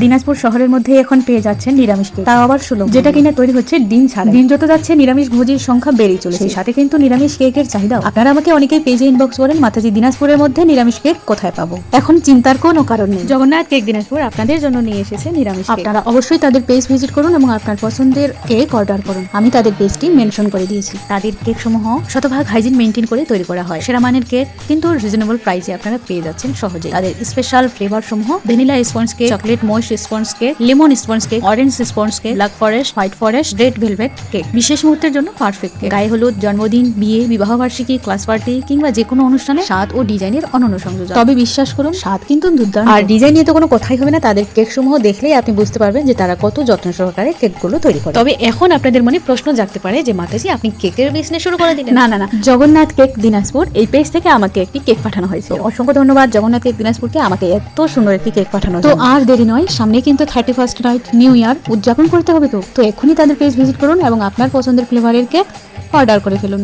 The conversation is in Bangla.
দিনাজপুর শহরের মধ্যে এখন পেয়ে যাচ্ছেন নিরামিষ কেক, তাও আবার সুলভ, যেটা কিনা তৈরি হচ্ছে ডিম ছাড়া। দিন যত যাচ্ছে নিরামিষ ভোজির সংখ্যা বেড়েই চলেছে, সাথে কিন্তু নিরামিষ কেকের চাহিদাও। আপনারা আমাকে অনেকেই পেজে ইনবক্স করেন, মাতাজি দিনাজপুরের মধ্যে নিরামিষ কেক কোথায় পাবো। এখন চিন্তার কোনো কারণ নেই, জগন্নাথ কেক দিনাজপুর আপনাদের জন্য নিয়ে এসেছে নিরামিষ কেক। আপনারা অবশ্যই তাদের পেজ ভিজিট করুন এবং আপনার পছন্দের কেক অর্ডার করুন। আমি তাদের পেজটি মেনশন করে দিয়েছি। তাদের কেক সমূহ শতভাগ হাইজিন মেনটেন করে তৈরি করা হয়। সেরা মানের কেক কিন্তু রিজনেবল প্রাইসে আপনারা পেয়ে যাচ্ছেন সহজে। তাদের স্পেশাল ফ্লেভার সমূহ vanilla sponge cake, chocolate moist sponge cake, lemon sponge cake, orange sponge cake, black forest, white forest, red velvet cake. বিশেষ মুহূর্তের জন্য পারফেক্ট কেক। গায়ে হলুদ, জন্মদিন, বিয়ে, বিবাহবার্ষিকী, ক্লাস পার্টি কিংবা যে কোনো অনুষ্ঠানে স্বাদ ও ডিজাইনের অনন্য সংযোজন। তবে বিশ্বাস করুন, স্বাদ কিন্তু দুর্দান্ত। আর ডিজাইন নিয়ে তো কোনো কথাই হবে না, তাদের কেক সমূহ দেখলেই আপনি বুঝতে পারবেন যে তারা কত যত্ন সহকারে কেকগুলো তৈরি করে। তবে এখন আপনাদের মনে প্রশ্ন জাগতে পারে যে মাতাজি আপনি কেকের বিজনেস শুরু করে দিলেন। না, জগন্নাথ কেক দিনাজপুর এই পেজ থেকে আমাকে একটি কেক পাঠানো হয়েছে। অসংখ্য ধন্যবাদ জগন্নাথ কেক দিনাজপুরকে আমাকে এত সুন্দর একটি কেক পাঠানো। তো আর দেরি নয়, সামনে কিন্তু 31st নাইট নিউ ইয়ার উদযাপন করতে হবে। তো এখনই তাদের পেজ ভিজিট করুন এবং আপনার পছন্দের ফ্লেভারের কেক অর্ডার করে ফেলুন।